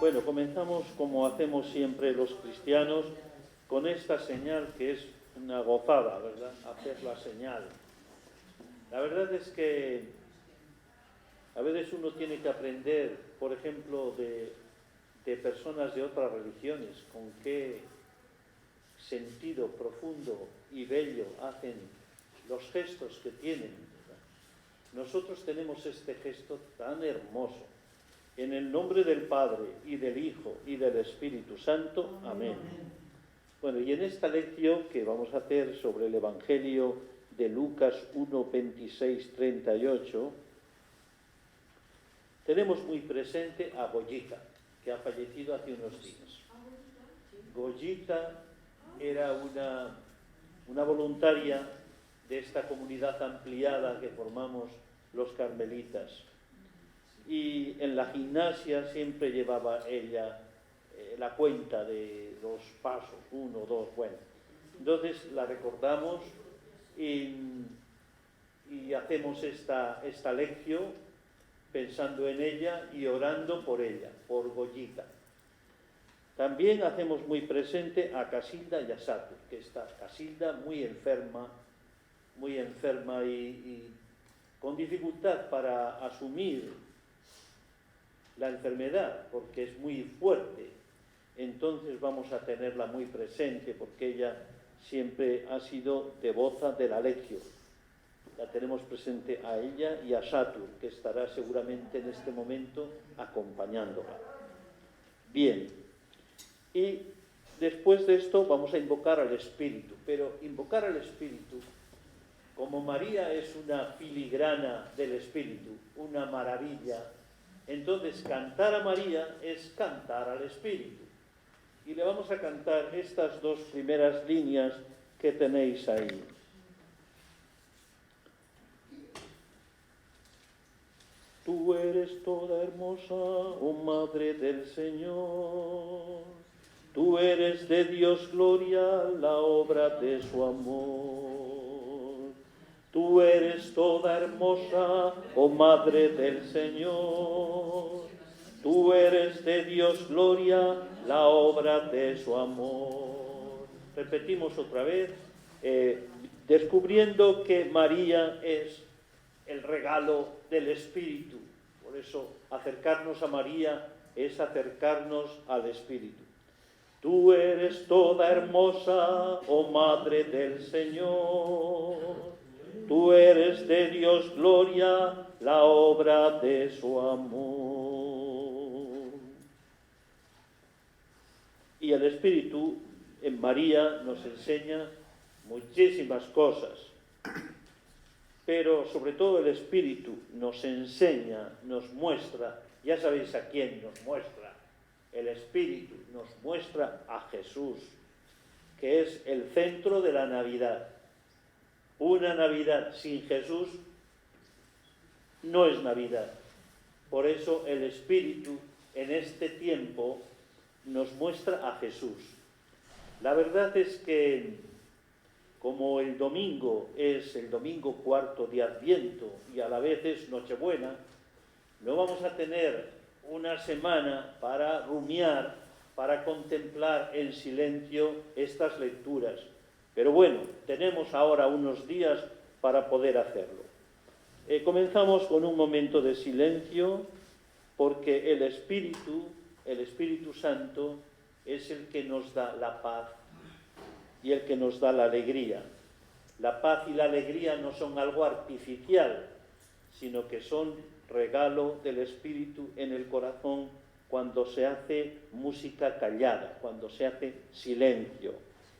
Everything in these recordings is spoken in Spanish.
Bueno, comenzamos como hacemos siempre los cristianos, con esta señal que es una gozada, ¿verdad? Hacer la señal. La verdad es que a veces uno tiene que aprender, por ejemplo, de personas de otras religiones, con qué sentido profundo y bello hacen los gestos que tienen, ¿verdad? Nosotros tenemos este gesto tan hermoso. En el nombre del Padre, y del Hijo, y del Espíritu Santo. Amén. Bueno, y en esta lección que vamos a hacer sobre el Evangelio de Lucas 1, 26, 38, tenemos muy presente a Goyita, que ha fallecido hace unos días. Goyita era una voluntaria de esta comunidad ampliada que formamos los carmelitas. Y en la gimnasia siempre llevaba ella la cuenta de los pasos, 1, 2, bueno. Entonces la recordamos y hacemos esta lección pensando en ella y orando por ella, por Goyita. También hacemos muy presente a Casilda y a Satur, que está Casilda muy enferma y con dificultad para asumir la enfermedad, porque es muy fuerte. Entonces vamos a tenerla muy presente, porque ella siempre ha sido devota de la lección. La tenemos presente a ella y a Satur, que estará seguramente en este momento acompañándola. Bien, y después de esto vamos a invocar al Espíritu, pero invocar al Espíritu, como María es una filigrana del Espíritu, una maravilla, entonces cantar a María es cantar al Espíritu. Y le vamos a cantar estas dos primeras líneas que tenéis ahí. Tú eres toda hermosa, oh Madre del Señor. Tú eres de Dios gloria, la obra de su amor. Tú eres toda hermosa, oh Madre del Señor. Tú eres de Dios gloria, la obra de su amor. Repetimos otra vez, descubriendo que María es el regalo del Espíritu. Por eso acercarnos a María es acercarnos al Espíritu. Tú eres toda hermosa, oh Madre del Señor. Tú eres de Dios gloria, la obra de su amor. Y el Espíritu en María nos enseña muchísimas cosas, pero sobre todo el Espíritu nos enseña, nos muestra, ya sabéis a quién nos muestra. El Espíritu nos muestra a Jesús, que es el centro de la Navidad. Una Navidad sin Jesús no es Navidad. Por eso el Espíritu en este tiempo nos muestra a Jesús. La verdad es que como el domingo es el domingo cuarto de Adviento y a la vez es Nochebuena, no vamos a tener una semana para rumiar, para contemplar en silencio estas lecturas. Pero bueno, tenemos ahora unos días para poder hacerlo. Comenzamos con un momento de silencio, porque el Espíritu Santo, es el que nos da la paz y el que nos da la alegría. La paz y la alegría no son algo artificial, sino que son regalo del Espíritu en el corazón cuando se hace música callada, cuando se hace silencio.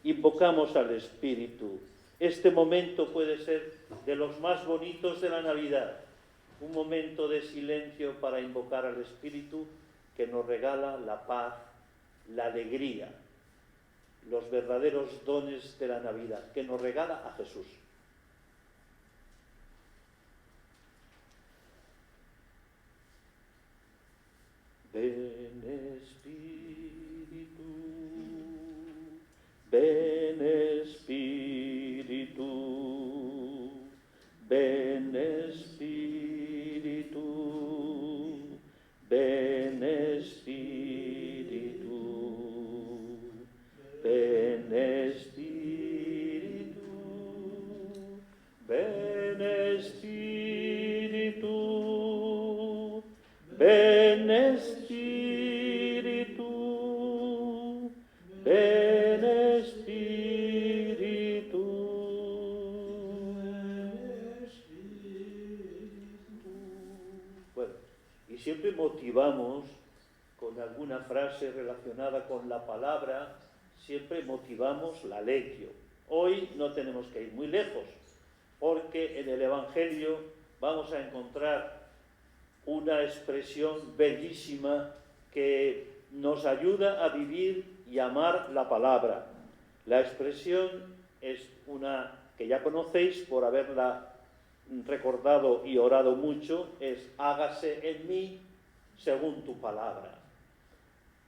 Invocamos al Espíritu. Este momento puede ser de los más bonitos de la Navidad, un momento de silencio para invocar al Espíritu que nos regala la paz, la alegría, los verdaderos dones de la Navidad, que nos regala a Jesús. Ven Espíritu, ven Espíritu, ven Espíritu, ven Espíritu. siempre motivamos con alguna frase relacionada con la palabra, siempre motivamos la lectio. Hoy no tenemos que ir muy lejos, porque en el Evangelio vamos a encontrar una expresión bellísima que nos ayuda a vivir y amar la palabra. La expresión es una que ya conocéis por haberla recordado y orado mucho, es hágase en mí según tu palabra.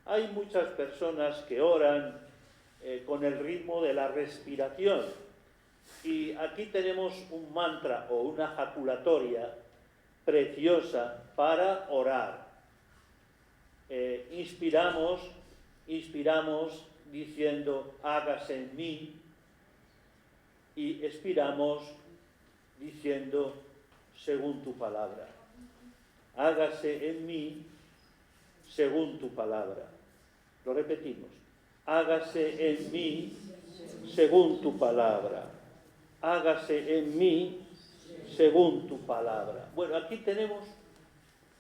Hay muchas personas que oran con el ritmo de la respiración, y aquí tenemos un mantra o una jaculatoria preciosa para orar. Inspiramos diciendo hágase en mí, y expiramos diciendo según tu palabra. Hágase en mí según tu palabra. Lo repetimos. Hágase en mí según tu palabra. Hágase en mí según tu palabra. Bueno, aquí tenemos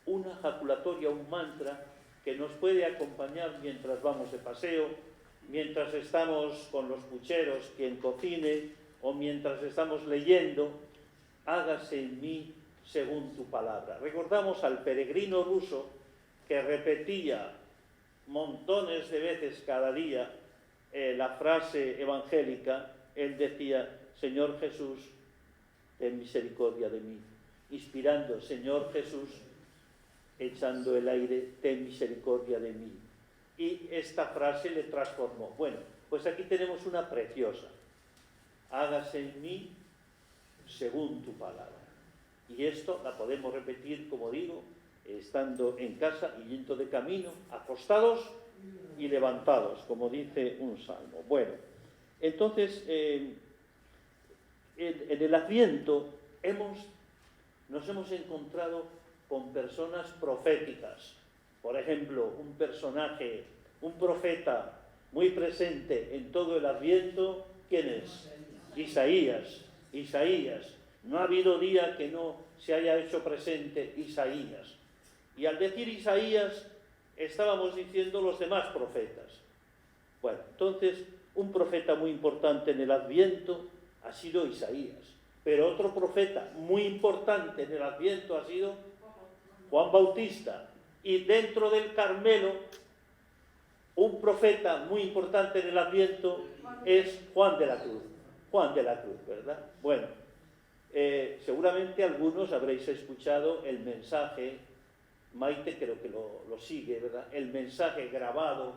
una jaculatoria, un mantra que nos puede acompañar mientras vamos de paseo, mientras estamos con los pucheros, quien cocine, o mientras estamos leyendo. Hágase en mí según tu palabra. Recordamos al peregrino ruso que repetía montones de veces cada día la frase evangélica. Él decía: Señor Jesús, ten misericordia de mí. Inspirando: Señor Jesús, echando el aire, ten misericordia de mí. Y esta frase le transformó. Bueno, pues aquí tenemos una preciosa. Hágase en mí según tu palabra. Y esto la podemos repetir, como digo, estando en casa y yendo de camino, acostados y levantados, como dice un salmo. Bueno, entonces, en el Adviento nos hemos encontrado con personas proféticas. Por ejemplo, un profeta muy presente en todo el Adviento, ¿quién es? Isaías. No ha habido día que no se haya hecho presente Isaías. Y al decir Isaías, estábamos diciendo los demás profetas. Bueno, entonces, un profeta muy importante en el Adviento ha sido Isaías. Pero otro profeta muy importante en el Adviento ha sido Juan Bautista. Y dentro del Carmelo, un profeta muy importante en el Adviento es Juan de la Cruz. ¿Verdad? Bueno, seguramente algunos habréis escuchado el mensaje, Maite creo que lo sigue, ¿verdad? El mensaje grabado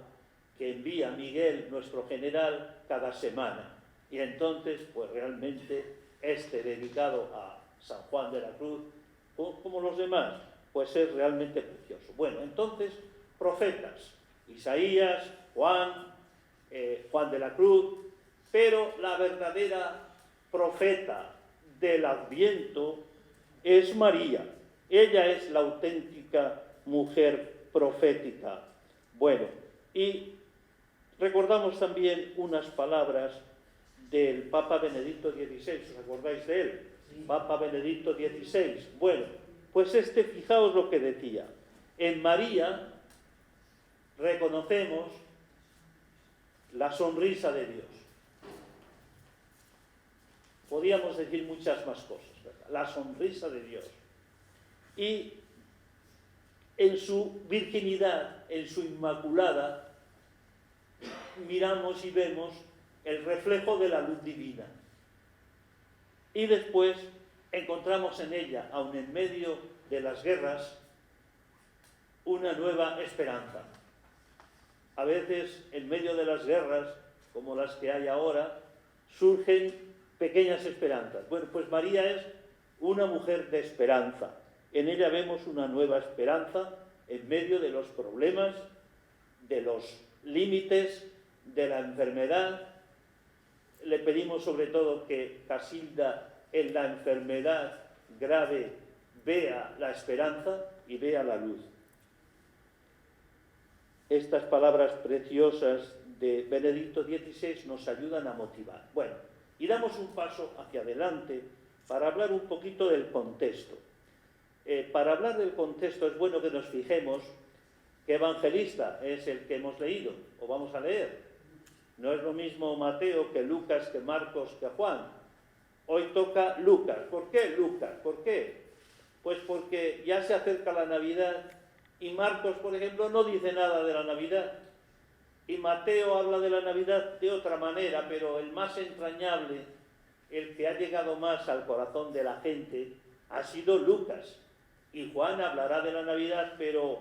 que envía Miguel, nuestro general, cada semana. Y entonces, pues realmente, dedicado a San Juan de la Cruz, como los demás, pues es realmente precioso. Bueno, entonces, profetas, Isaías, Juan de la Cruz, pero la verdadera profeta del Adviento es María. Ella es la auténtica mujer profética. Bueno, y recordamos también unas palabras del Papa Benedicto XVI. ¿Os acordáis de él? Sí. Papa Benedicto XVI. Bueno, pues fijaos lo que decía. En María reconocemos la sonrisa de Dios. Podríamos decir muchas más cosas, ¿verdad? La sonrisa de Dios. Y en su virginidad, en su inmaculada, miramos y vemos el reflejo de la luz divina. Y después encontramos en ella, aun en medio de las guerras, una nueva esperanza. A veces, en medio de las guerras, como las que hay ahora, surgen pequeñas esperanzas. Bueno, pues María es una mujer de esperanza. En ella vemos una nueva esperanza en medio de los problemas, de los límites, de la enfermedad. Le pedimos sobre todo que Casilda en la enfermedad grave vea la esperanza y vea la luz. Estas palabras preciosas de Benedicto XVI nos ayudan a motivar. Bueno, y damos un paso hacia adelante para hablar un poquito del contexto. Para hablar del contexto es bueno que nos fijemos qué evangelista es el que hemos leído o vamos a leer. No es lo mismo Mateo que Lucas, que Marcos, que Juan. Hoy toca Lucas. ¿Por qué Lucas? ¿Por qué? Pues porque ya se acerca la Navidad y Marcos, por ejemplo, no dice nada de la Navidad. Y Mateo habla de la Navidad de otra manera, pero el más entrañable, el que ha llegado más al corazón de la gente, ha sido Lucas. Y Juan hablará de la Navidad, pero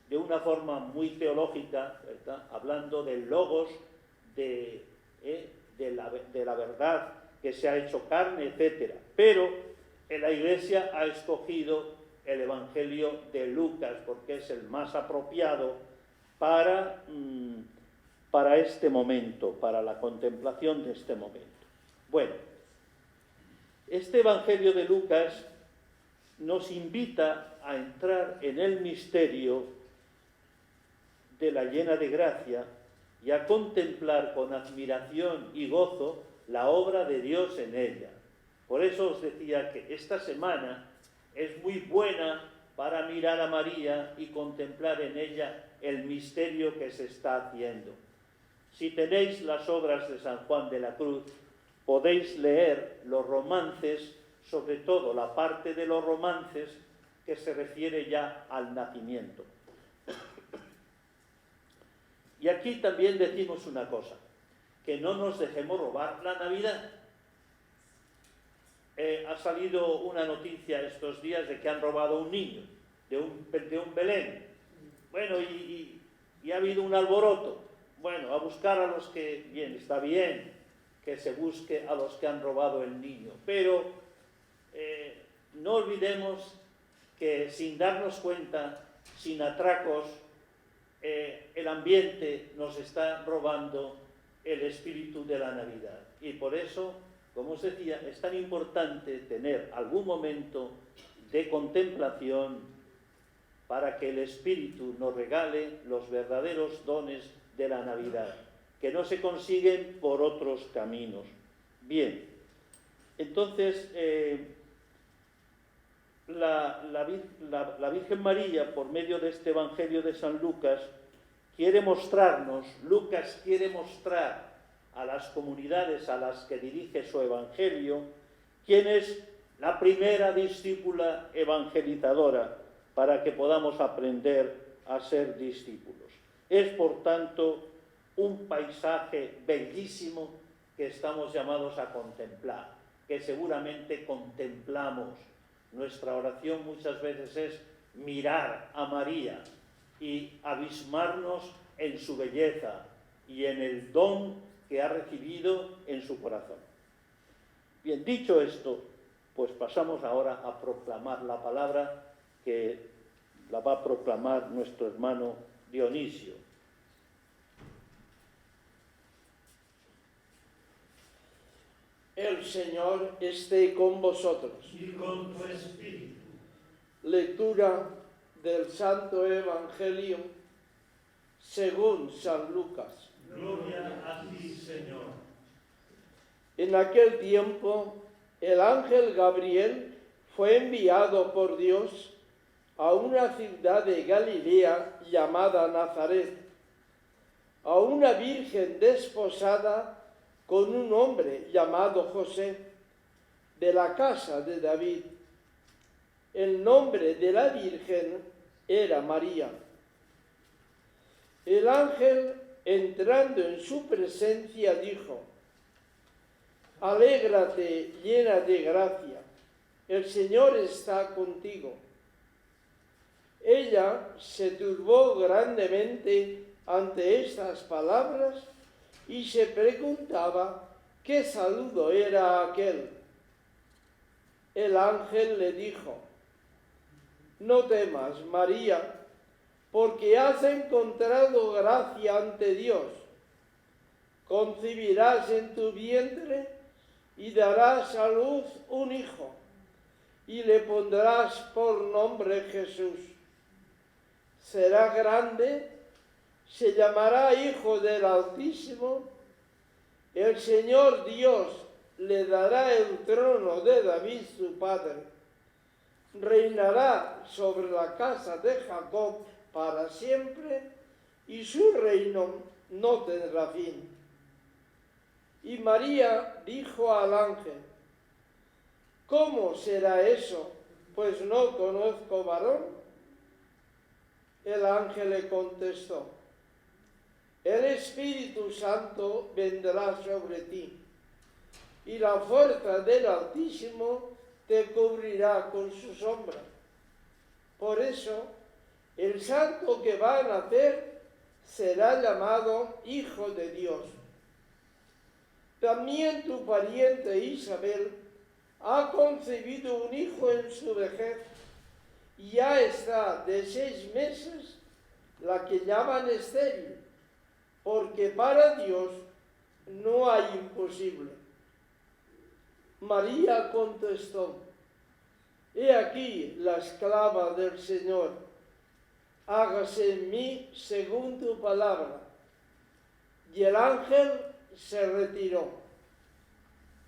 de una forma muy teológica, ¿verdad? Hablando del logos, de la verdad que se ha hecho carne, etc. Pero la Iglesia ha escogido el Evangelio de Lucas porque es el más apropiado para este momento, para la contemplación de este momento. Bueno, este Evangelio de Lucas nos invita a entrar en el misterio de la llena de gracia y a contemplar con admiración y gozo la obra de Dios en ella. Por eso os decía que esta semana es muy buena para mirar a María y contemplar en ella el misterio que se está haciendo. Si tenéis las obras de San Juan de la Cruz, podéis leer los romances, sobre todo la parte de los romances que se refiere ya al nacimiento. Y aquí también decimos una cosa, que no nos dejemos robar la Navidad. Ha salido una noticia estos días de que han robado un niño, de un Belén. Bueno, y ha habido un alboroto. Bueno, a buscar a los que... Bien, está bien que se busque a los que han robado el niño, pero no olvidemos que sin darnos cuenta, sin atracos, el ambiente nos está robando el espíritu de la Navidad. Y por eso, como os decía, es tan importante tener algún momento de contemplación para que el Espíritu nos regale los verdaderos dones de la Navidad, que no se consiguen por otros caminos. Bien, entonces la Virgen María, por medio de este Evangelio de San Lucas, Lucas quiere mostrar a las comunidades a las que dirige su Evangelio quién es la primera discípula evangelizadora para que podamos aprender a ser discípulos. Es, por tanto, un paisaje bellísimo que estamos llamados a contemplar, que seguramente contemplamos. Nuestra oración muchas veces es mirar a María y abismarnos en su belleza y en el don que ha recibido en su corazón. Bien, dicho esto, pues pasamos ahora a proclamar la palabra que la va a proclamar nuestro hermano Dionisio. El Señor esté con vosotros. Y con tu espíritu. Lectura del Santo Evangelio según San Lucas. Gloria a ti, Señor. En aquel tiempo, el ángel Gabriel fue enviado por Dios a una ciudad de Galilea llamada Nazaret, a una virgen desposada con un hombre llamado José, de la casa de David. El nombre de la virgen era María. El ángel, entrando en su presencia, dijo: Alégrate, llena de gracia, el Señor está contigo. Ella se turbó grandemente ante estas palabras y se preguntaba qué saludo era aquel. El ángel le dijo: No temas, María, porque has encontrado gracia ante Dios. Concebirás en tu vientre y darás a luz un hijo, y le pondrás por nombre Jesús. Será grande, se llamará Hijo del Altísimo. El Señor Dios le dará el trono de David su padre. reinará sobre la casa de Jacob para siempre, y su reino no tendrá fin. Y María dijo al ángel: ¿cómo será eso? Pues no conozco varón. El ángel le contestó: el Espíritu Santo vendrá sobre ti, y la fuerza del Altísimo te cubrirá con su sombra. Por eso, el santo que va a nacer será llamado Hijo de Dios. También tu pariente Isabel ha concebido un hijo en su vejez, y ya está de 6 meses la que llaman estéril, porque para Dios no hay imposible. María contestó: he aquí la esclava del Señor, hágase en mí según tu palabra. Y el ángel se retiró.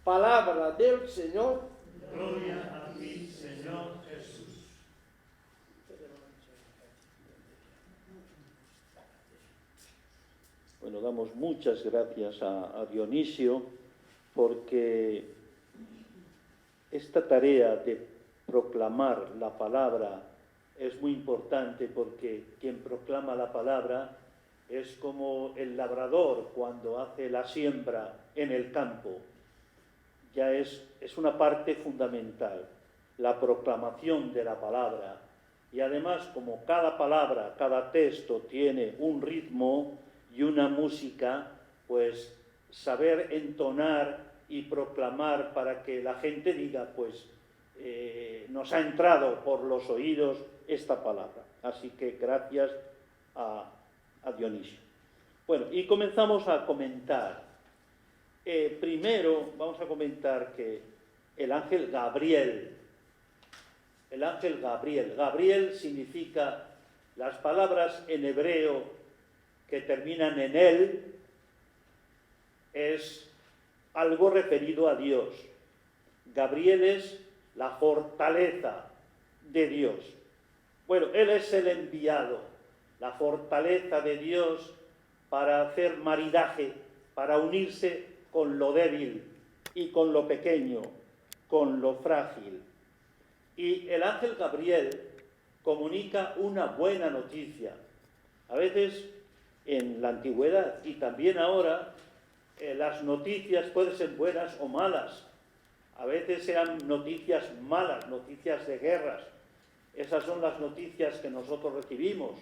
Palabra del Señor. Gloria a ti, Señor Jesús. Bueno, damos muchas gracias a Dionisio, porque esta tarea de proclamar la palabra es muy importante, porque quien proclama la palabra es como el labrador cuando hace la siembra en el campo. Ya es una parte fundamental, la proclamación de la palabra. Y además, como cada palabra, cada texto tiene un ritmo y una música, pues saber entonar y proclamar para que la gente diga, pues nos ha entrado por los oídos esta palabra. Así que gracias a Dionisio. Bueno, y comenzamos a comentar. Primero vamos a comentar que el ángel Gabriel significa, las palabras en hebreo que terminan en él, es algo referido a Dios. Gabriel es la fortaleza de Dios. Bueno, él es el enviado, la fortaleza de Dios para hacer maridaje, para unirse con lo débil y con lo pequeño, con lo frágil. Y el ángel Gabriel comunica una buena noticia. A veces en la antigüedad y también ahora las noticias pueden ser buenas o malas. A veces eran noticias malas, noticias de guerras. Esas son las noticias que nosotros recibimos,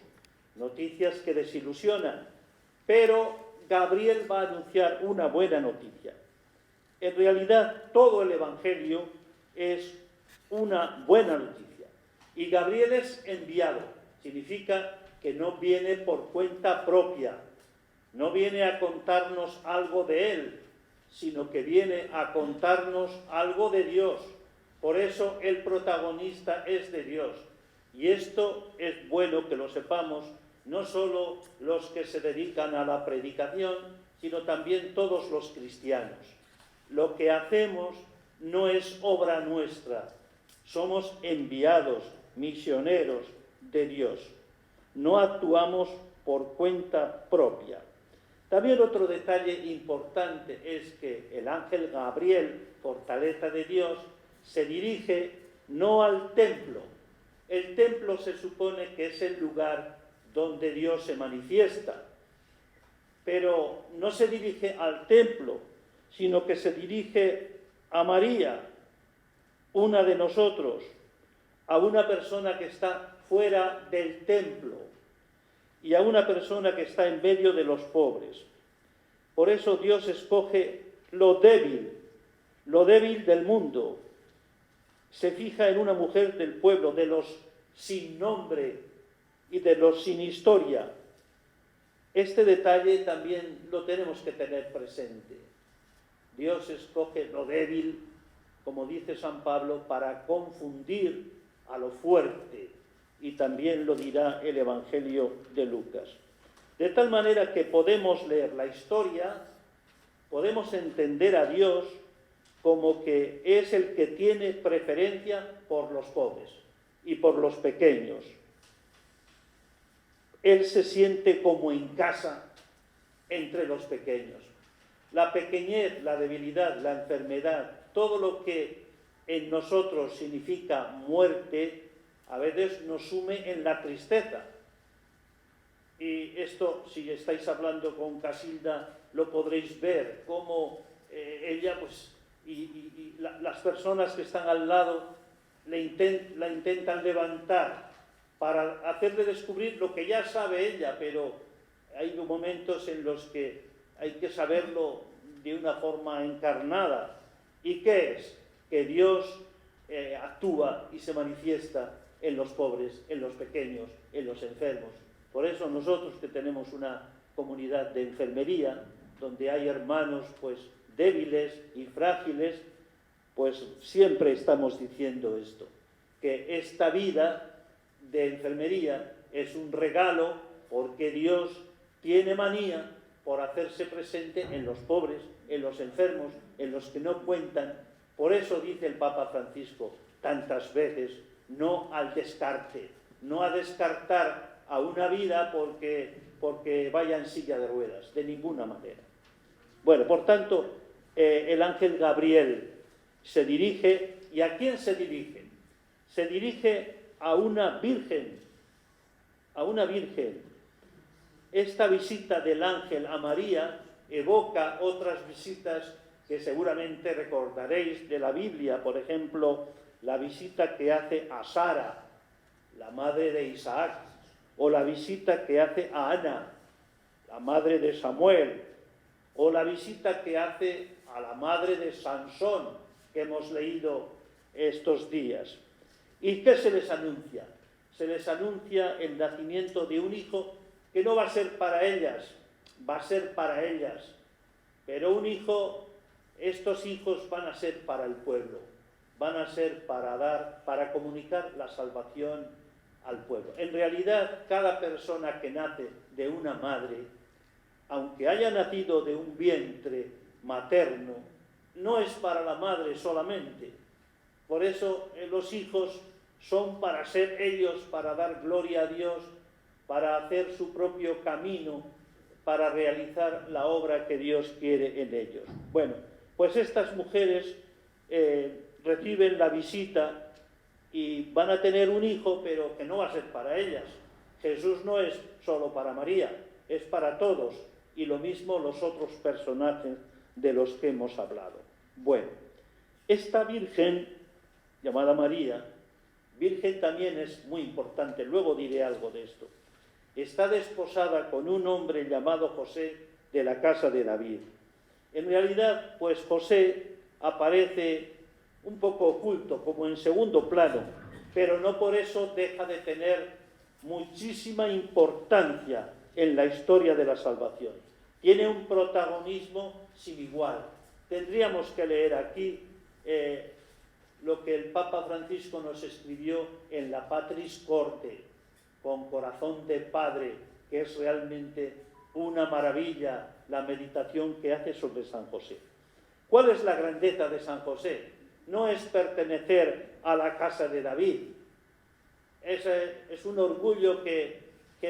noticias que desilusionan. Pero Gabriel va a anunciar una buena noticia. En realidad, todo el Evangelio es una buena noticia. Y Gabriel es enviado. Significa que no viene por cuenta propia, no viene a contarnos algo de él, sino que viene a contarnos algo de Dios. Por eso el protagonista es de Dios. Y esto es bueno que lo sepamos, no solo los que se dedican a la predicación, sino también todos los cristianos. Lo que hacemos no es obra nuestra, somos enviados, misioneros de Dios. No actuamos por cuenta propia. También otro detalle importante es que el ángel Gabriel, fortaleza de Dios, se dirige no al templo. El templo se supone que es el lugar donde Dios se manifiesta, pero no se dirige al templo, sino que se dirige a María, una de nosotros, a una persona que está fuera del templo y a una persona que está en medio de los pobres. Por eso Dios escoge lo débil del mundo. Se fija en una mujer del pueblo, de los sin nombre y de los sin historia. Este detalle también lo tenemos que tener presente. Dios escoge lo débil, como dice San Pablo, para confundir a lo fuerte, y también lo dirá el Evangelio de Lucas. De tal manera que podemos leer la historia, podemos entender a Dios como que es el que tiene preferencia por los pobres. y por los pequeños. Él se siente como en casa entre los pequeños. La pequeñez, la debilidad, la enfermedad, todo lo que en nosotros significa muerte, a veces nos sume en la tristeza. Y esto, si estáis hablando con Casilda, lo podréis ver, cómo ella, pues, las personas que están al lado la intentan levantar para hacerle descubrir lo que ya sabe ella, pero hay momentos en los que hay que saberlo de una forma encarnada. ¿Y qué es? Que Dios actúa y se manifiesta en los pobres, en los pequeños, en los enfermos. Por eso nosotros, que tenemos una comunidad de enfermería, donde hay hermanos pues débiles y frágiles, pues siempre estamos diciendo esto, que esta vida de enfermería es un regalo, porque Dios tiene manía por hacerse presente en los pobres, en los enfermos, en los que no cuentan. Por eso dice el Papa Francisco tantas veces, no al descarte, no a descartar a una vida porque vaya en silla de ruedas, de ninguna manera. Bueno, por tanto, el ángel Gabriel se dirige, ¿y a quién se dirige? Se dirige a una virgen, a una virgen. Esta visita del ángel a María evoca otras visitas que seguramente recordaréis de la Biblia, por ejemplo, la visita que hace a Sara, la madre de Isaac, o la visita que hace a Ana, la madre de Samuel, o la visita que hace a la madre de Sansón, que hemos leído estos días. ¿Y qué se les anuncia? Se les anuncia el nacimiento de un hijo que no va a ser para ellas, va a ser para ellas. Pero un hijo, estos hijos van a ser para el pueblo, van a ser para comunicar la salvación al pueblo. En realidad, cada persona que nace de una madre, aunque haya nacido de un vientre materno, no es para la madre solamente. Por eso los hijos son para ser ellos, para dar gloria a Dios, para hacer su propio camino, para realizar la obra que Dios quiere en ellos. Bueno, pues estas mujeres reciben la visita y van a tener un hijo, pero que no va a ser para ellas. Jesús no es solo para María, es para todos, y lo mismo los otros personajes de los que hemos hablado. Bueno, esta Virgen, llamada María, Virgen también es muy importante, luego diré algo de esto. Está desposada con un hombre llamado José, de la casa de David. En realidad, pues José aparece un poco oculto, como en segundo plano, pero no por eso deja de tener muchísima importancia en la historia de la salvación. Tiene un protagonismo sin igual. Tendríamos que leer aquí lo que el Papa Francisco nos escribió en la Patris Corde, con corazón de padre, que es realmente una maravilla la meditación que hace sobre San José. ¿Cuál es la grandeza de San José? No es pertenecer a la casa de David. Es un orgullo que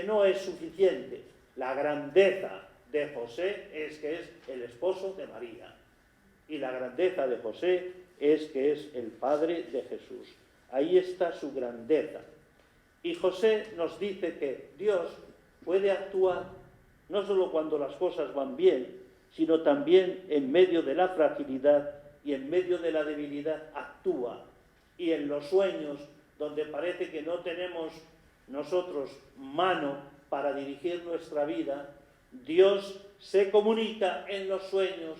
no es suficiente. La grandeza de José es que es el esposo de María. Y la grandeza de José es que es el padre de Jesús. Ahí está su grandeza. Y José nos dice que Dios puede actuar no solo cuando las cosas van bien, sino también en medio de la fragilidad y en medio de la debilidad actúa. Y en los sueños, donde parece que no tenemos nosotros mano para dirigir nuestra vida, Dios se comunica en los sueños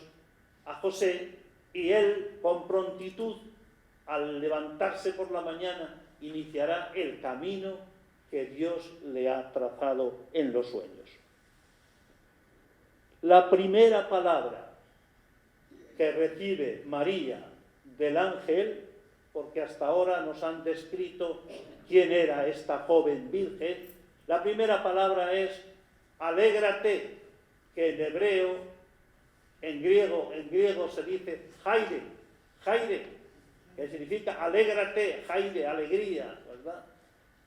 a José, y él, con prontitud, al levantarse por la mañana, iniciará el camino que Dios le ha trazado en los sueños. La primera palabra que recibe María del ángel, porque hasta ahora nos han descrito quién era esta joven virgen, la primera palabra es alégrate, que en hebreo, en griego se dice Jaire, Jaire, que significa alégrate, Jaire, alegría, ¿verdad?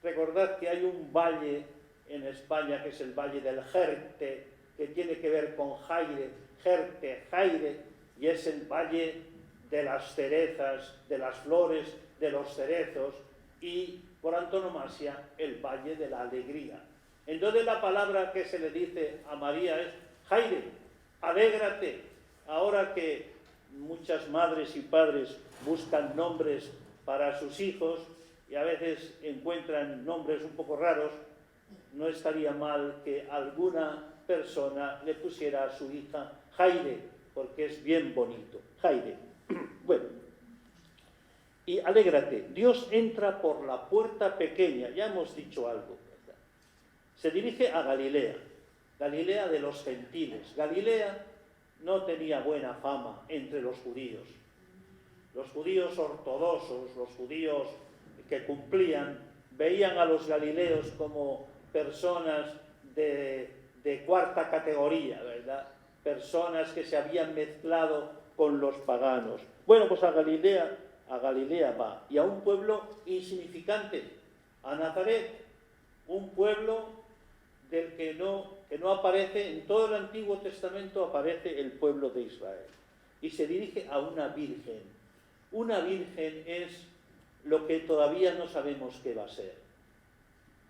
Recordad que hay un valle en España que es el Valle del Jerte, que tiene que ver con Jaire, Jerte, Jaire, y es el valle de las cerezas, de las flores, de los cerezos, y por antonomasia el valle de la alegría. Entonces la palabra que se le dice a María es Jaire, alégrate. Ahora que muchas madres y padres buscan nombres para sus hijos y a veces encuentran nombres un poco raros, no estaría mal que alguna persona le pusiera a su hija Jaire, porque es bien bonito. Jaire. Bueno, y alégrate, Dios entra por la puerta pequeña, ya hemos dicho algo, ¿verdad? Se dirige a Galilea, Galilea de los gentiles. Galilea no tenía buena fama entre los judíos. Los judíos ortodoxos, los judíos que cumplían, veían a los galileos como personas de cuarta categoría, ¿verdad? Personas que se habían mezclado con los paganos. Bueno, pues a Galilea va, y a un pueblo insignificante, a Nazaret, un pueblo del que no aparece, en todo el Antiguo Testamento aparece el pueblo de Israel, y se dirige a una virgen. Una virgen es lo que todavía no sabemos qué va a ser.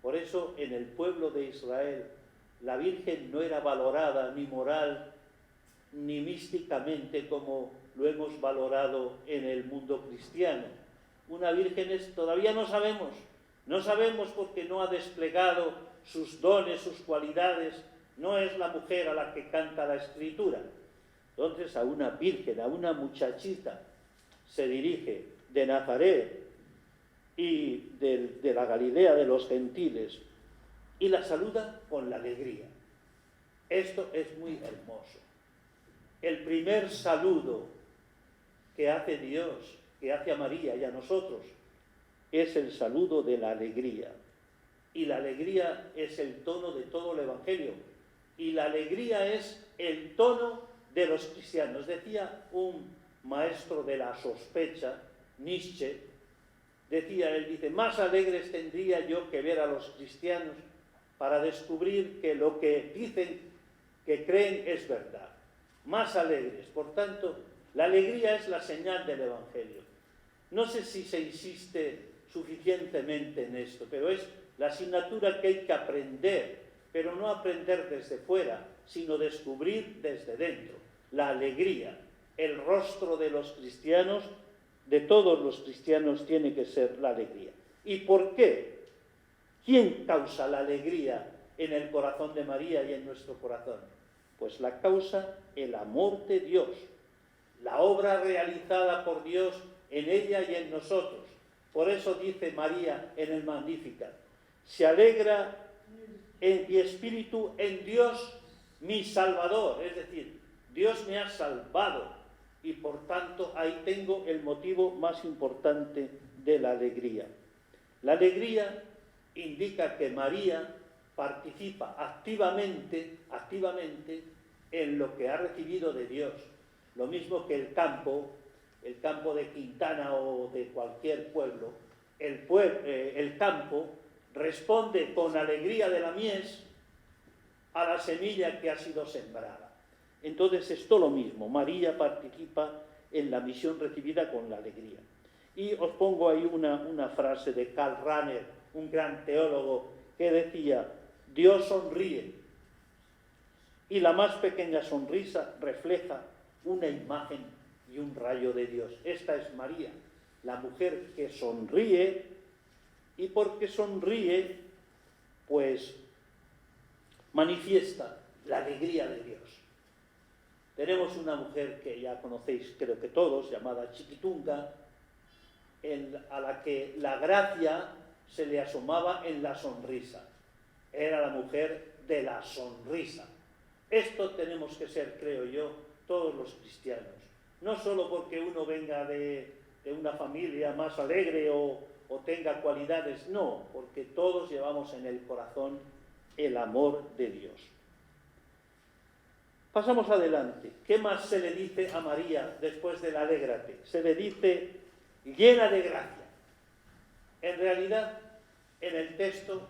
Por eso en el pueblo de Israel la virgen no era valorada ni moral ni místicamente como lo hemos valorado en el mundo cristiano. Una virgen todavía no sabemos porque no ha desplegado sus dones, sus cualidades, no es la mujer a la que canta la Escritura. Entonces a una virgen, a una muchachita, se dirige de Nazaret y de la Galilea de los gentiles y la saluda con la alegría. Esto es muy hermoso. El primer saludo que hace Dios, que hace a María y a nosotros, es el saludo de la alegría. Y la alegría es el tono de todo el Evangelio. Y la alegría es el tono de los cristianos. Decía un maestro de la sospecha, Nietzsche, él dice, más alegres tendría yo que ver a los cristianos para descubrir que lo que dicen que creen es verdad. Más alegres. Por tanto, la alegría es la señal del Evangelio. No sé si se insiste suficientemente en esto, pero es la asignatura que hay que aprender, pero no aprender desde fuera, sino descubrir desde dentro. La alegría, el rostro de los cristianos, de todos los cristianos, tiene que ser la alegría. ¿Y por qué? ¿Quién causa la alegría en el corazón de María y en nuestro corazón? Pues la causa el amor de Dios, la obra realizada por Dios en ella y en nosotros. Por eso dice María en el Magnificat, se alegra en mi espíritu en Dios mi Salvador, es decir, Dios me ha salvado y por tanto ahí tengo el motivo más importante de la alegría. La alegría indica que María participa activamente en lo que ha recibido de Dios. Lo mismo que el campo de Quintana o de cualquier pueblo, el campo responde con alegría de la mies a la semilla que ha sido sembrada. Entonces esto lo mismo, María participa en la misión recibida con la alegría. Y os pongo ahí una frase de Karl Rahner, un gran teólogo, que decía, Dios sonríe y la más pequeña sonrisa refleja una imagen y un rayo de Dios. Esta es María, la mujer que sonríe, y porque sonríe, pues manifiesta la alegría de Dios. Tenemos una mujer que ya conocéis, creo que todos, llamada Chiquitunga, a la que la gracia se le asomaba en la sonrisa. Era la mujer de la sonrisa. Esto tenemos que ser, creo yo, todos los cristianos. No solo porque uno venga de una familia más alegre o tenga cualidades, no, porque todos llevamos en el corazón el amor de Dios. Pasamos adelante. ¿Qué más se le dice a María después del alégrate? Se le dice llena de gracia. En realidad, en el texto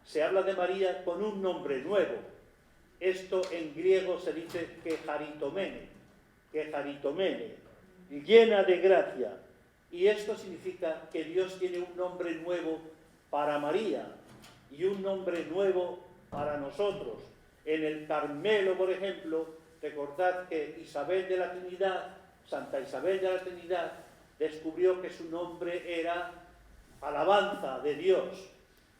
se habla de María con un nombre nuevo. Esto en griego se dice quejaritomene, llena de gracia. Y esto significa que Dios tiene un nombre nuevo para María y un nombre nuevo para nosotros. En el Carmelo, por ejemplo, recordad que Isabel de la Trinidad, Santa Isabel de la Trinidad, descubrió que su nombre era alabanza de Dios.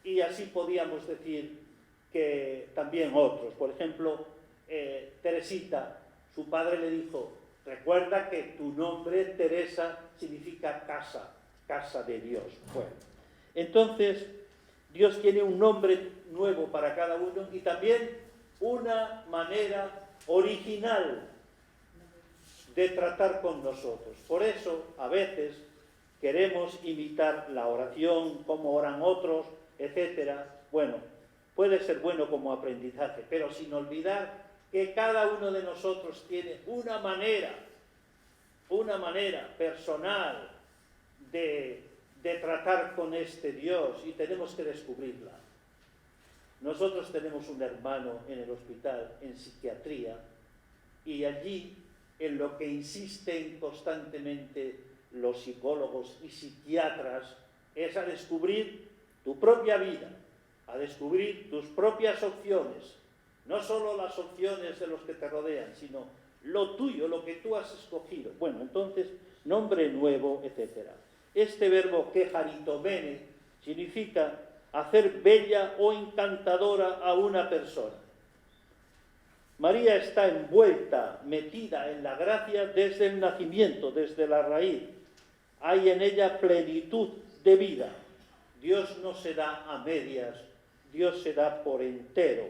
Y así podíamos decir que también otros. Por ejemplo, Teresita, su padre le dijo, recuerda que tu nombre, Teresa, significa casa, casa de Dios. Bueno, entonces, Dios tiene un nombre nuevo para cada uno y también una manera original de tratar con nosotros. Por eso, a veces, queremos imitar la oración, cómo oran otros, etc. Bueno, puede ser bueno como aprendizaje, pero sin olvidar que cada uno de nosotros tiene una manera personal de tratar con este Dios y tenemos que descubrirla. Nosotros tenemos un hermano en el hospital, en psiquiatría, y allí, en lo que insisten constantemente los psicólogos y psiquiatras, es a descubrir tu propia vida, a descubrir tus propias opciones, no solo las opciones de los que te rodean, sino lo tuyo, lo que tú has escogido. Bueno, entonces, nombre nuevo, etc. Este verbo quejaritomene significa hacer bella o encantadora a una persona. María está envuelta, metida en la gracia desde el nacimiento, desde la raíz. Hay en ella plenitud de vida. Dios no se da a medias, Dios se da por entero.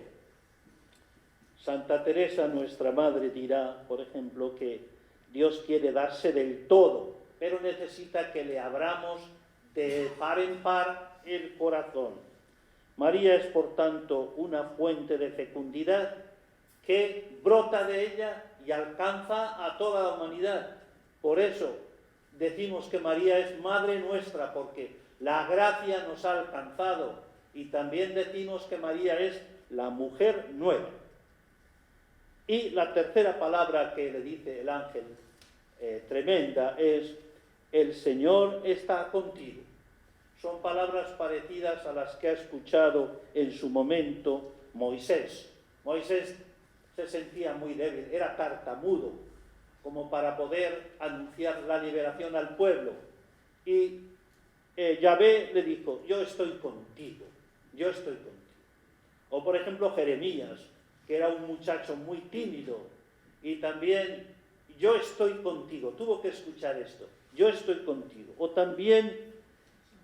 Santa Teresa, nuestra madre, dirá, por ejemplo, que Dios quiere darse del todo, pero necesita que le abramos de par en par el corazón. María es, por tanto, una fuente de fecundidad que brota de ella y alcanza a toda la humanidad. Por eso decimos que María es Madre nuestra, porque la gracia nos ha alcanzado. Y también decimos que María es la mujer nueva. Y la tercera palabra que le dice el ángel, tremenda, es: el Señor está contigo. Son palabras parecidas a las que ha escuchado en su momento Moisés. Moisés se sentía muy débil, era tartamudo, como para poder anunciar la liberación al pueblo. Y Yahvé le dijo: yo estoy contigo, yo estoy contigo. O por ejemplo Jeremías, que era un muchacho muy tímido, y también: yo estoy contigo. Tuvo que escuchar esto: yo estoy contigo. O también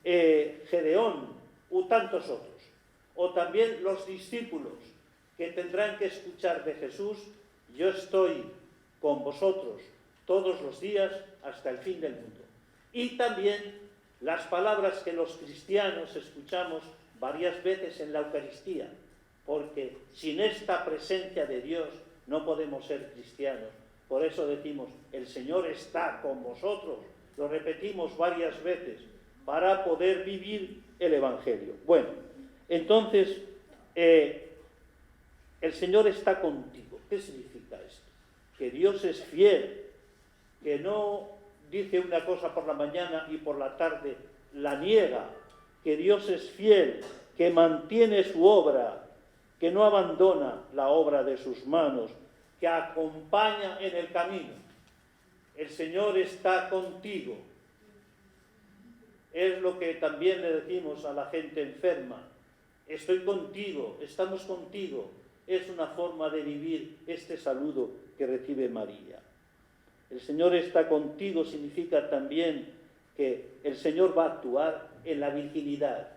Gedeón, o tantos otros. O también los discípulos, que tendrán que escuchar de Jesús: yo estoy con vosotros todos los días hasta el fin del mundo. Y también las palabras que los cristianos escuchamos varias veces en la Eucaristía, porque sin esta presencia de Dios no podemos ser cristianos. Por eso decimos: el Señor está con vosotros. Lo repetimos varias veces para poder vivir el Evangelio. Bueno, entonces, el Señor está contigo. ¿Qué significa esto? Que Dios es fiel, que no dice una cosa por la mañana y por la tarde la niega, que Dios es fiel, que mantiene su obra, que no abandona la obra de sus manos, que acompaña en el camino. El Señor está contigo. Es lo que también le decimos a la gente enferma: estoy contigo, estamos contigo. Es una forma de vivir este saludo que recibe María. El Señor está contigo significa también que el Señor va a actuar en la virginidad.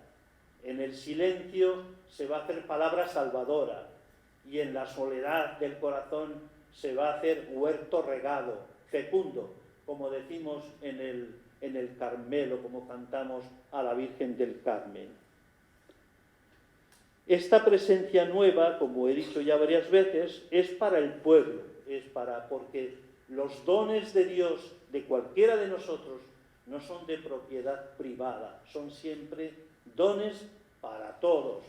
En el silencio se va a hacer palabra salvadora, y en la soledad del corazón se va a hacer huerto regado, fecundo, como decimos en el Carmelo, como cantamos a la Virgen del Carmen. Esta presencia nueva, como he dicho ya varias veces, es para el pueblo, porque los dones de Dios de cualquiera de nosotros no son de propiedad privada, son siempre dones para todos.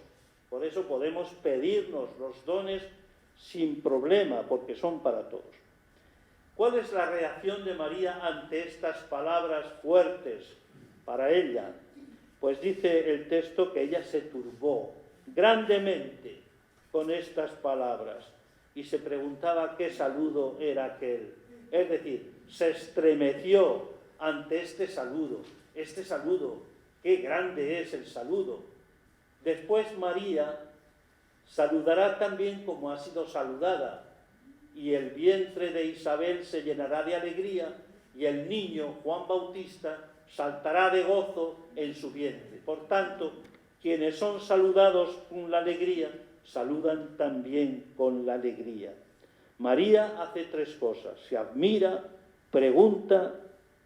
Por eso podemos pedirnos los dones sin problema, porque son para todos. ¿Cuál es la reacción de María ante estas palabras fuertes para ella? Pues dice el texto que ella se turbó grandemente con estas palabras y se preguntaba qué saludo era aquel. Es decir, se estremeció ante este saludo, qué grande es el saludo. Después María saludará también como ha sido saludada, y el vientre de Isabel se llenará de alegría, y el niño, Juan Bautista, saltará de gozo en su vientre. Por tanto, quienes son saludados con la alegría, saludan también con la alegría. María hace tres cosas: se admira, pregunta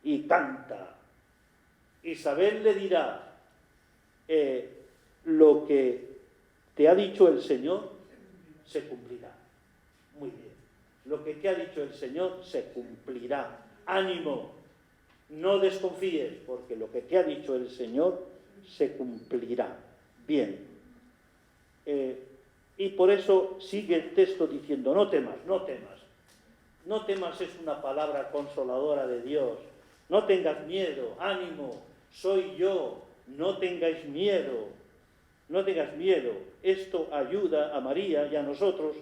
y canta. Isabel le dirá, lo que te ha dicho el Señor se cumplirá. Muy bien. Lo que te ha dicho el Señor se cumplirá. Ánimo, no desconfíes, porque lo que te ha dicho el Señor se cumplirá. Bien. Y por eso sigue el texto diciendo, no temas, no temas. No temas es una palabra consoladora de Dios. No tengas miedo, ánimo, soy yo, no tengáis miedo. No tengas miedo. Esto ayuda a María y a nosotros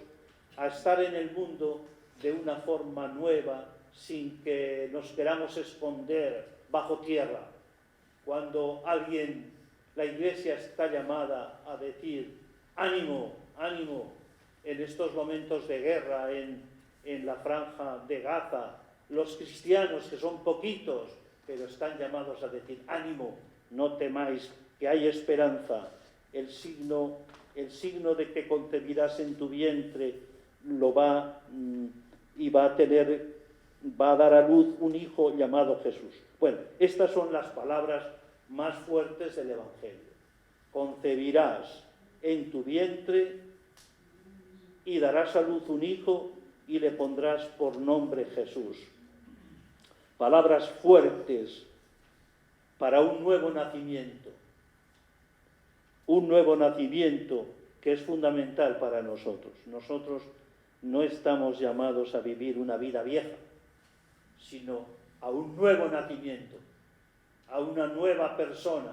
a estar en el mundo de una forma nueva, sin que nos queramos esconder bajo tierra. Cuando la Iglesia está llamada a decir, ánimo, ánimo, en estos momentos de guerra en la franja de Gaza, los cristianos, que son poquitos, pero están llamados a decir, ánimo, no temáis, que hay esperanza. El signo de que concebirás en tu vientre va a dar a luz un hijo llamado Jesús. Bueno, estas son las palabras más fuertes del Evangelio. Concebirás en tu vientre y darás a luz un hijo y le pondrás por nombre Jesús. Palabras fuertes para un nuevo nacimiento. Un nuevo nacimiento que es fundamental para nosotros. Nosotros no estamos llamados a vivir una vida vieja, sino a un nuevo nacimiento, a una nueva persona.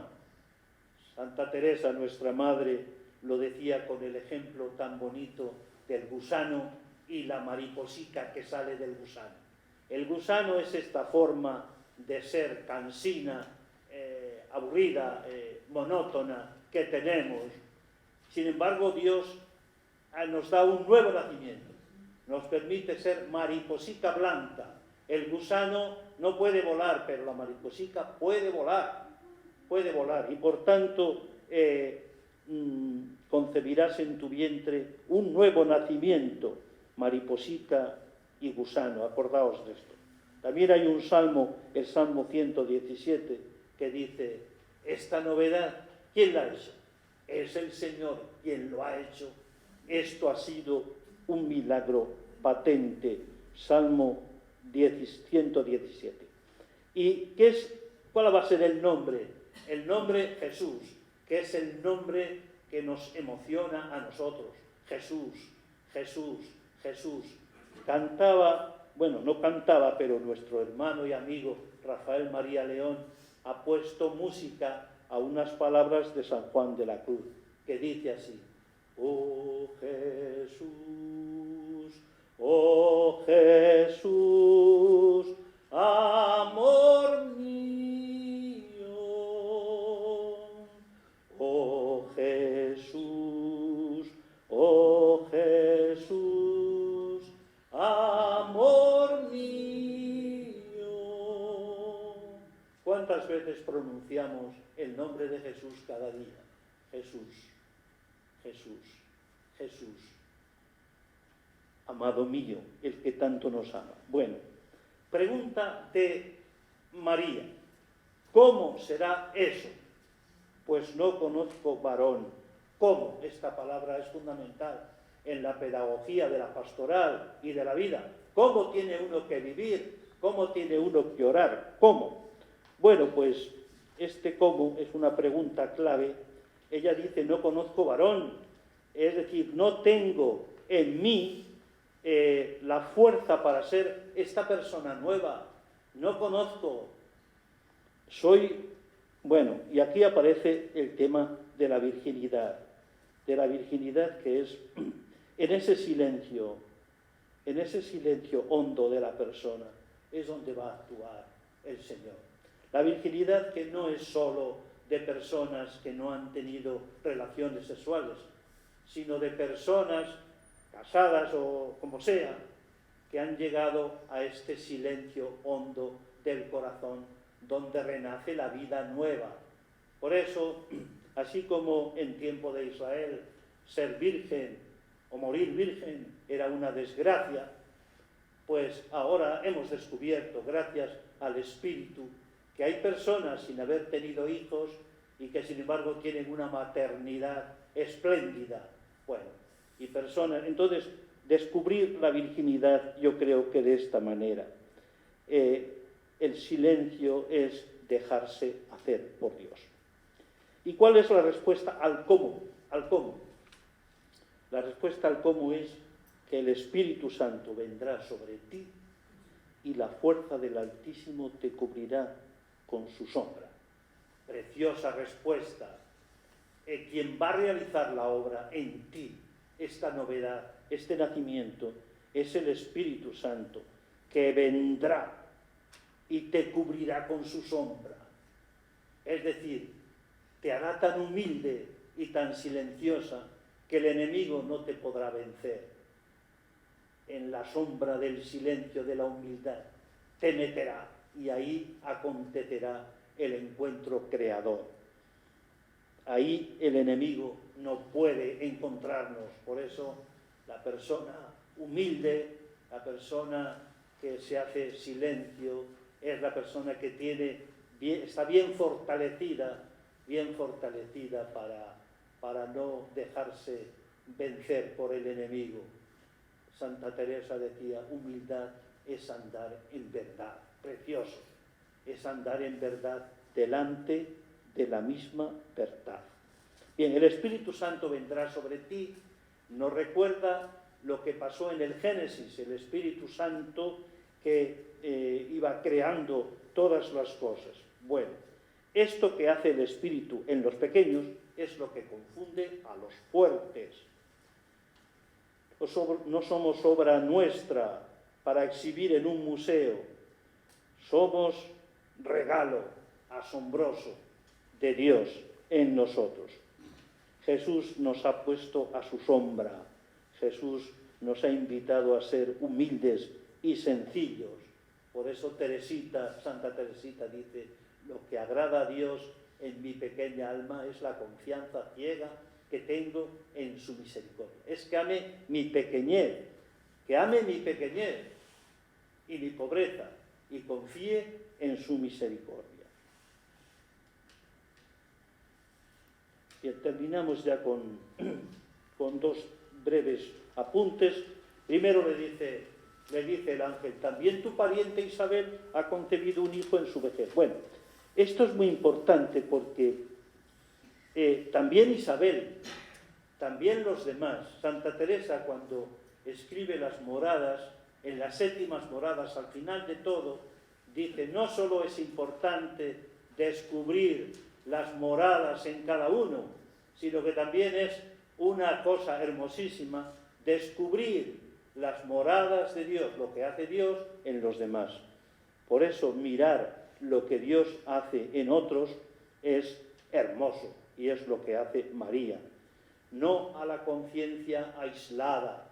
Santa Teresa, nuestra madre, lo decía con el ejemplo tan bonito del gusano y la mariposica que sale del gusano. El gusano es esta forma de ser cansina, aburrida, monótona que tenemos. Sin embargo, Dios nos da un nuevo nacimiento. Nos permite ser mariposica blanca. El gusano no puede volar, pero la mariposica puede volar. Puede volar. Y por tanto, concebirás en tu vientre un nuevo nacimiento, mariposica y gusano. Acordaos de esto. También hay un salmo, el Salmo 117, que dice, esta novedad, ¿quién la ha hecho? Es el Señor quien lo ha hecho. Esto ha sido un milagro patente. Salmo 117. ¿Y cuál va a ser el nombre? El nombre Jesús, que es el nombre que nos emociona a nosotros. Jesús, Jesús, Jesús. No cantaba, pero nuestro hermano y amigo Rafael María León ha puesto música a unas palabras de San Juan de la Cruz, que dice así, oh Jesús, amor mío, oh Jesús, amor mío. ¿Cuántas veces pronunciamos el nombre de Jesús cada día? Jesús, Jesús, Jesús. Amado mío, el que tanto nos ama. Bueno, pregunta de María. ¿Cómo será eso? Pues no conozco varón. ¿Cómo? Esta palabra es fundamental en la pedagogía de la pastoral y de la vida. ¿Cómo tiene uno que vivir ¿Cómo tiene uno que orar? ¿Cómo? Bueno, pues este cómo es una pregunta clave. Ella dice, no conozco varón, es decir, no tengo en mí la fuerza para ser esta persona nueva, no conozco, bueno, y aquí aparece el tema de la virginidad que es en ese silencio hondo de la persona, es donde va a actuar el Señor. La virginidad que no es solo de personas que no han tenido relaciones sexuales, sino de personas casadas o como sea, que han llegado a este silencio hondo del corazón, donde renace la vida nueva. Por eso, así como en tiempo de Israel, ser virgen o morir virgen era una desgracia, pues ahora hemos descubierto, gracias al Espíritu, que hay personas sin haber tenido hijos y que sin embargo tienen una maternidad espléndida. Bueno, y personas, entonces, descubrir la virginidad yo creo que de esta manera. El silencio es dejarse hacer por Dios. ¿Y cuál es la respuesta al cómo? Al cómo. La respuesta al cómo es que el Espíritu Santo vendrá sobre ti y la fuerza del Altísimo te cubrirá con su sombra. Preciosa respuesta. Quien va a realizar la obra en ti, esta novedad, este nacimiento, es el Espíritu Santo, que vendrá y te cubrirá con su sombra. Es decir, te hará tan humilde y tan silenciosa que el enemigo no te podrá vencer. En la sombra del silencio de la humildad te meterá y ahí acontecerá el encuentro creador. Ahí el enemigo no puede encontrarnos. Por eso la persona humilde, la persona que se hace silencio, es la persona que está bien fortalecida para no dejarse vencer por el enemigo. Santa Teresa decía, humildad es andar en verdad. Precioso. Es andar en verdad delante de la misma verdad. Bien, el Espíritu Santo vendrá sobre ti. Nos recuerda lo que pasó en el Génesis, el Espíritu Santo que iba creando todas las cosas. Bueno, esto que hace el Espíritu en los pequeños es lo que confunde a los fuertes. No somos obra nuestra para exhibir en un museo. Somos regalo asombroso de Dios en nosotros. Jesús nos ha puesto a su sombra. Jesús nos ha invitado a ser humildes y sencillos. Por eso Santa Teresita dice, lo que agrada a Dios en mi pequeña alma es la confianza ciega que tengo en su misericordia. Es que ame mi pequeñez y mi pobreza y confíe en su misericordia. Y terminamos ya con dos breves apuntes. Primero le dice el ángel, también tu pariente Isabel ha concebido un hijo en su vejez. Bueno, esto es muy importante porque también Isabel, también los demás, Santa Teresa cuando escribe las moradas, en las séptimas moradas, al final de todo, dice, no solo es importante descubrir las moradas en cada uno, sino que también es una cosa hermosísima descubrir las moradas de Dios, lo que hace Dios en los demás. Por eso mirar lo que Dios hace en otros es hermoso y es lo que hace María. No a la conciencia aislada.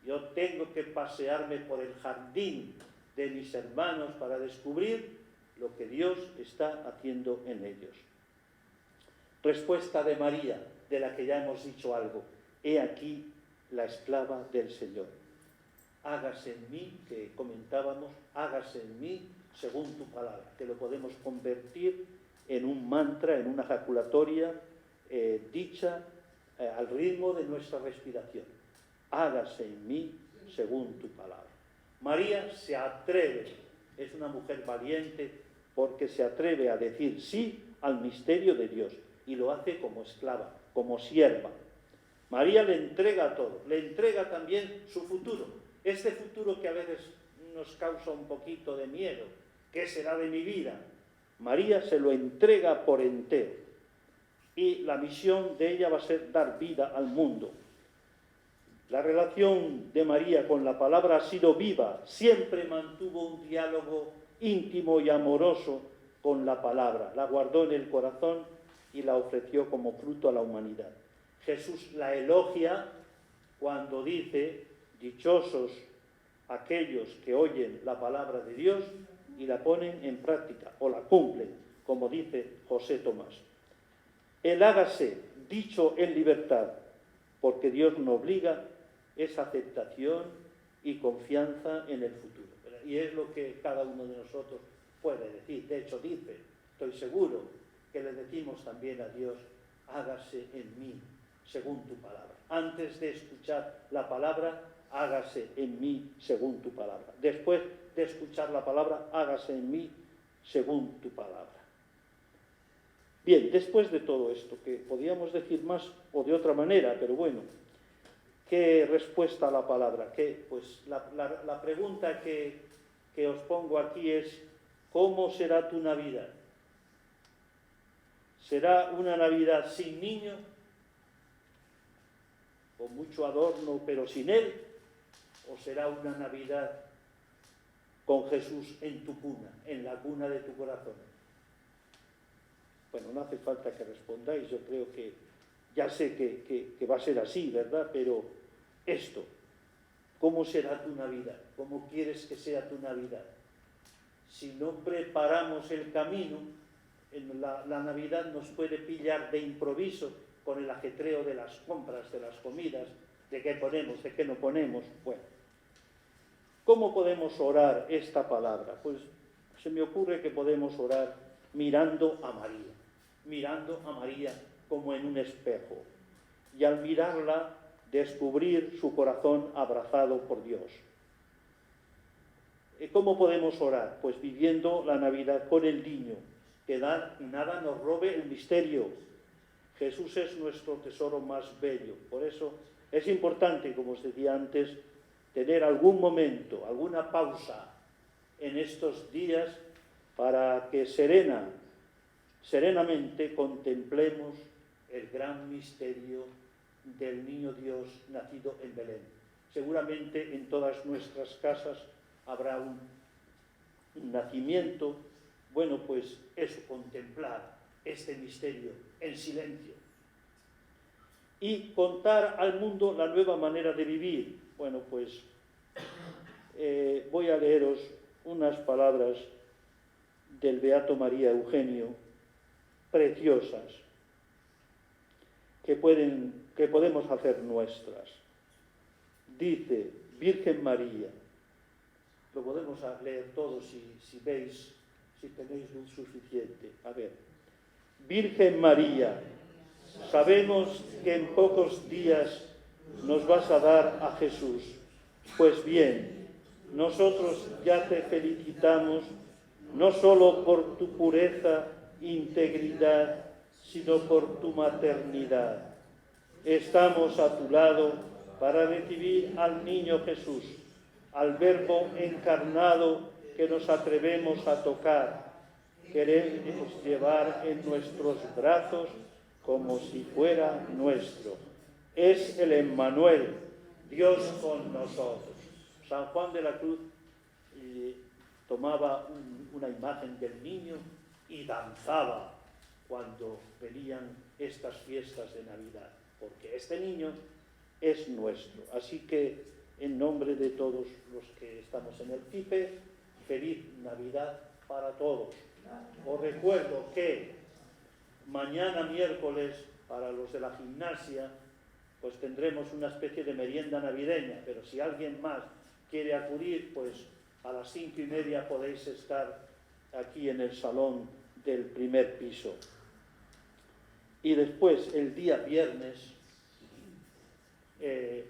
Yo tengo que pasearme por el jardín de mis hermanos para descubrir lo que Dios está haciendo en ellos. Respuesta de María, de la que ya hemos dicho algo. He aquí la esclava del Señor. Hágase en mí, que comentábamos, hágase en mí según tu palabra, que lo podemos convertir en un mantra, en una ejaculatoria dicha al ritmo de nuestra respiración. Hágase en mí según tu palabra. María se atreve Es una mujer valiente porque se atreve a decir sí al misterio de Dios y lo hace como esclava, como sierva. María le entrega todo, le entrega también su futuro, este futuro que a veces nos causa un poquito de miedo. ¿Qué será de mi vida? María se lo entrega por entero y la misión de ella va a ser dar vida al mundo. La relación de María con la palabra ha sido viva, siempre mantuvo un diálogo íntimo y amoroso con la palabra, la guardó en el corazón y la ofreció como fruto a la humanidad. Jesús la elogia cuando dice: dichosos aquellos que oyen la palabra de Dios y la ponen en práctica o la cumplen, como dice José Tomás. El hágase, dicho en libertad, porque Dios nos obliga, es aceptación y confianza en el futuro. Y es lo que cada uno de nosotros puede decir. De hecho dice, estoy seguro que le decimos también a Dios: hágase en mí según tu palabra. Antes de escuchar la palabra, hágase en mí según tu palabra. Después de escuchar la palabra, hágase en mí según tu palabra. Bien, después de todo esto, que podíamos decir más o de otra manera, pero bueno, ¿qué respuesta a la palabra? Pues la pregunta que os pongo aquí es: ¿cómo será tu Navidad? ¿Será una Navidad sin niño? ¿Con mucho adorno pero sin él? ¿O será una Navidad con Jesús en tu cuna, en la cuna de tu corazón? Bueno, no hace falta que respondáis, yo creo que ya sé que va a ser así, ¿verdad? Pero esto, ¿cómo será tu Navidad? ¿Cómo quieres que sea tu Navidad? Si no preparamos el camino, la Navidad nos puede pillar de improviso con el ajetreo de las compras, de las comidas, de qué ponemos, de qué no ponemos. Bueno, ¿cómo podemos orar esta palabra? Pues se me ocurre que podemos orar mirando a María como en un espejo, y al mirarla descubrir su corazón abrazado por Dios. ¿Cómo podemos orar? Pues viviendo la Navidad con el niño, que nada nos robe el misterio. Jesús es nuestro tesoro más bello. Por eso es importante, como os decía antes, tener algún momento, alguna pausa en estos días para que serenamente contemplemos el gran misterio del niño Dios nacido en Belén. Seguramente en todas nuestras casas habrá un nacimiento. Bueno, pues eso, contemplar este misterio en silencio y contar al mundo la nueva manera de vivir. Bueno, pues voy a leeros unas palabras del Beato María Eugenio, preciosas, que podemos hacer nuestras. Dice: Virgen María, lo podemos leer todos si veis, si tenéis luz suficiente. A ver, Virgen María, sabemos que en pocos días nos vas a dar a Jesús. Pues bien, nosotros ya te felicitamos, no solo por tu pureza, integridad, sino por tu maternidad. Estamos a tu lado para recibir al niño Jesús, al Verbo encarnado que nos atrevemos a tocar. Queremos llevar en nuestros brazos como si fuera nuestro. Es el Emmanuel, Dios con nosotros. San Juan de la Cruz tomaba una imagen del niño y danzaba cuando venían estas fiestas de Navidad, porque este niño es nuestro. Así que, en nombre de todos los que estamos en el CIPE, feliz Navidad para todos. Os recuerdo que mañana miércoles, para los de la gimnasia, pues tendremos una especie de merienda navideña, pero si alguien más quiere acudir, pues a las 5:30 podéis estar aquí en el salón del primer piso. Y después, el día viernes,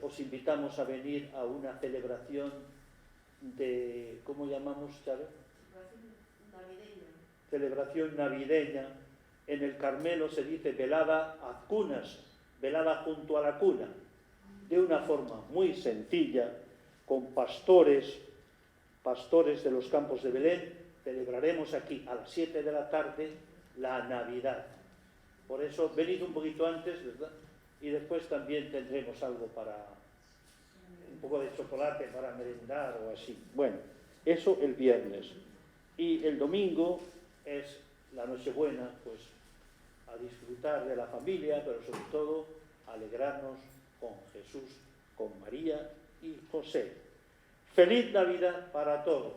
os invitamos a venir a una celebración de, ¿cómo llamamos, Chávez? celebración navideña, en el Carmelo se dice velada a cunas, velada junto a la cuna, de una forma muy sencilla, con pastores de los campos de Belén. Celebraremos aquí a las 7 de la tarde la Navidad. Por eso, venid un poquito antes, ¿verdad? Y después también tendremos algo un poco de chocolate para merendar o así. Bueno, eso el viernes. Y el domingo es la Nochebuena, pues a disfrutar de la familia, pero sobre todo alegrarnos con Jesús, con María y José. ¡Feliz Navidad para todos!